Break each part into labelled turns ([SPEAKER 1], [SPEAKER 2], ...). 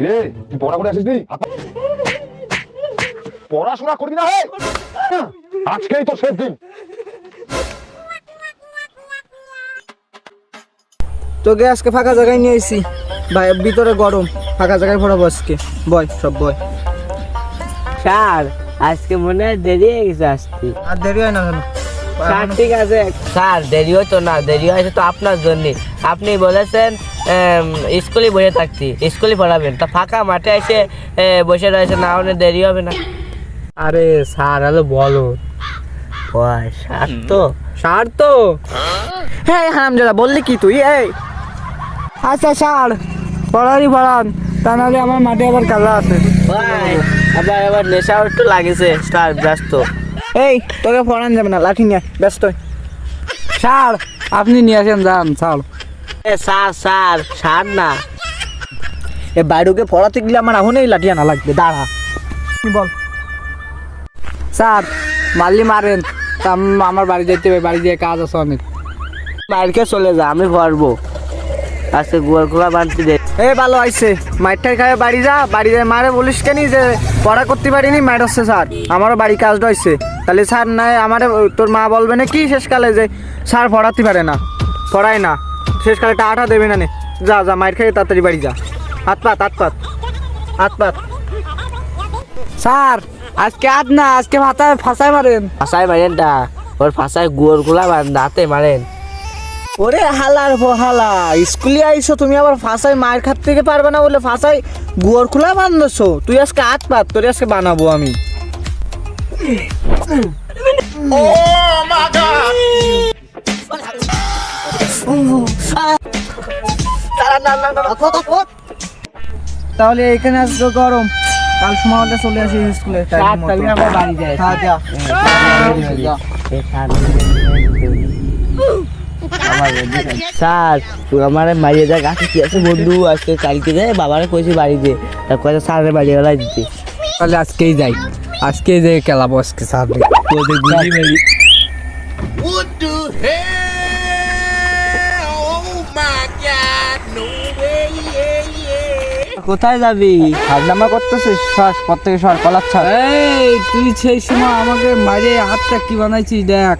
[SPEAKER 1] রে তুই পড়া করে আসিস নি? পড়াশোনা করবি না? আজকেই তো শেষ দিন।
[SPEAKER 2] তোকে আজকে ফাঁকা জায়গায় নিয়ে এসেছি, ভিতরে গরম, ফাঁকা জায়গায় পড়াবো আজকে। বয় সব বয়।
[SPEAKER 3] স্যার আজকে মনে হয় দেরি হয়ে গেছে আসতে।
[SPEAKER 2] আর দেরি হয় না কেন?
[SPEAKER 3] স্যার ঠিক আছে স্যার, দেরি হতো না, দেরি হয়েছে তো আপনার জন্য। আপনি বলেছেন স্কুলে বসে থাকতে, স্কুলে পড়াবেন, তা ফাঁকা মাঠে এসে বসে রয়েছে, না হলে দেরি হবে না। আরে স্যার হলো বলো স্যার তো
[SPEAKER 2] সার তো হ্যাঁ হারামজাদা, বললি কি তুই? এই আচ্ছা সার, পড়ারই পড়ান, তা নাহলে আমার মাঠে আবার কাজা আছে।
[SPEAKER 3] ভাই আবার নেশাও একটু লাগেছে স্যার, ব্যস্ত।
[SPEAKER 2] এই তোকে পড়ান যাবে না, লাঠি নিয়ে ব্যস্ত। সার আপনি নিয়ে আসেন, যান সার।
[SPEAKER 3] স্যার স্যার স্যার না,
[SPEAKER 2] এ বাইরুকে পড়াতে গেলে আমার এখনই লাঠি আনা লাগবে, দাঁড়া। বল স্যার, মারলি মারেন, তা আমার বাড়ি যেতে হবে, বাড়ি দিয়ে কাজ আছে অনেক।
[SPEAKER 3] মাইরকে চলে যা, আমি পড়বো আজকে গোয়াল খোলা বানতে দে।
[SPEAKER 2] এ ভালো আইছে, মাইরটাই খাবে, বাড়ি যা, বাড়ি যায় মারে বলিস কেন যে পড়া করতে পারিনি, মাইর হচ্ছে স্যার, আমারও বাড়ি কাজটা হয়েছে। তাহলে স্যার নাই আমারে, তোর মা বলবে না কি শেষকালে যে স্যার পড়াতে পারে না, পড়ায় না, শেষকালে টাটা দেবে না নে। যা যা মাইর খেয়ে তাড়াতাড়ি বাড়ি যা, হাত পাত হাত পাত হাত পাত। স্যার আজকে আজ না, আজকে ফাঁসায় মারেন।
[SPEAKER 3] ফাঁসায় মারেন টা, ওর ফাঁসায় গোয়াল খোলা দাঁতে মারেন।
[SPEAKER 2] ওরে হালার হালা, স্কুলে আইসো তুমি, আবার ফাঁসায় মায়ের খাত থেকে পারবে না বলে ফাঁসায় গুয়ার খোলা বান্ধছো। তুই আজকে হাত পাত, তোর আজকে বানাবো আমি। তাহলে এখানে আসবে গরম, কাল সময় হলে চলে আসি স্কুলে।
[SPEAKER 3] আমরা বাড়ি যাই। স্যার আমার মারিয়ে দেখ আজকে কি আছে বন্ধু, আজকে কালকে যায় বাবারে কইছি বাড়িতে, তারপরে স্যারের বাড়ি বেলায় দিতে।
[SPEAKER 2] তাহলে আজকেই যাই, আজকেই যাই খেলাবো আজকে স্যার।
[SPEAKER 3] কোথায় যাবি?
[SPEAKER 2] হারনামা করতেছিস, শ্বাস পর থেকে সর, কলার ছাড়। এই তুই সেই সময় আমাকে মারে হাতটা কি বানাইছিস দেখ।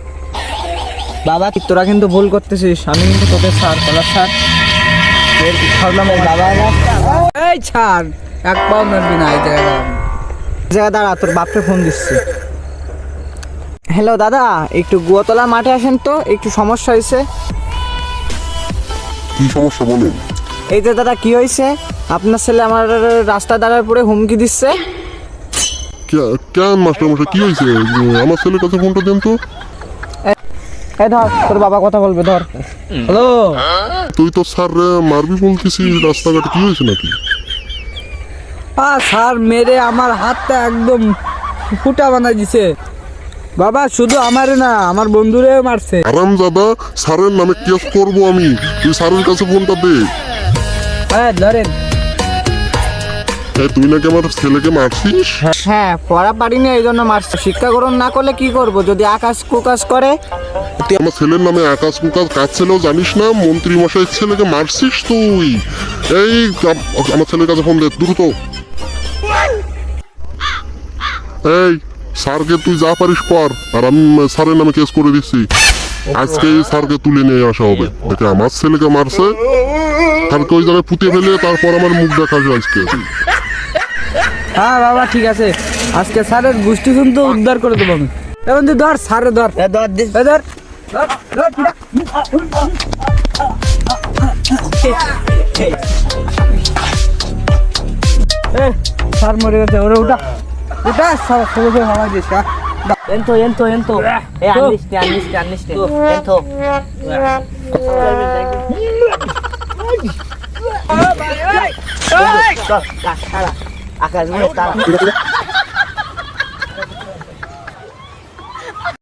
[SPEAKER 2] বাবা তোরা কিন্তু ভুল করতেছিস, আমি কিন্তু তোকে ছাড়, কলার ছাড়। বাবা এই ছাড়, এক পাও নড়বি না। এই জায়গা দাঁড়া, তোর বাপকে ফোন দিচ্ছি। হ্যালো দাদা, একটু গুয়াতলা মাঠে আসেন তো, একটু সমস্যা হয়েছে।
[SPEAKER 1] কি সমস্যা বলুন?
[SPEAKER 2] এই যে দাদা কি হয়েছে, আপনার ছেলে আমার রাস্তা দাঁড়ার পরে হুমকি দিচ্ছে।
[SPEAKER 1] কেন মাস্টার মশাই কি হয়েছে? আমার ছেলের কাছে ফোনটা দেন তো।
[SPEAKER 2] এই ধর, তোর বাবা কথা বলবে, ধর। হ্যালো,
[SPEAKER 1] তুই তো স্যার মারবি বলতেছিস, রাস্তাঘাটে কি হয়েছে নাকি?
[SPEAKER 2] স্যার মেরে আমার হাতটা একদম ফুটা বানাই দিছে। বাবা শুধু আমারে না, আমার বন্ধুরে মারছে।
[SPEAKER 1] আরামজাদা, স্যারের নামে কেস করবো আমি, তুই স্যারের কাছে ফোনটা দে।
[SPEAKER 2] হ্যাঁ ধরেন।
[SPEAKER 1] তুই নাকি আমার ছেলেকে মারছিস?
[SPEAKER 2] হ্যাঁ পড়া পারিনি এই জন্য মারছে। শিক্ষা গ্রহণ না করলে কি করব, যদি আকাশ কুকাশ করে।
[SPEAKER 1] তুই আমার ছেলের নামে আকাশ কুকাশ কাজ ছেলেও জানিস না, মন্ত্রী মশাইয়ের ছেলেকে মারছিস তুই। এই আমার ছেলের কাছে ফোন দে দ্রুত। এই স্যারকে তুই যা পারিস কর, আর আমি স্যারের নামে কেস করে দিচ্ছি। আজকে স্যারকে তুলে নিয়ে আসা হবে, দেখে আমার ছেলেকে মারছে, স্যারকে ওই জায়গায় পুঁতে ফেলে তারপর আমার মুখ দেখাবে আজকে।
[SPEAKER 2] হ্যাঁ বাবা ঠিক আছে, আজকে স্যারের গোষ্ঠী কিন্তু উদ্ধার করে দেবো আমি। এখন তুই ধর, স্যারে ধর, ধর ধর। স্যার মরে গেছে, ওরে উঠা উঠা, সবাই হাওয়া this.
[SPEAKER 3] Ento. Aniste. Ento. Akas mo tara.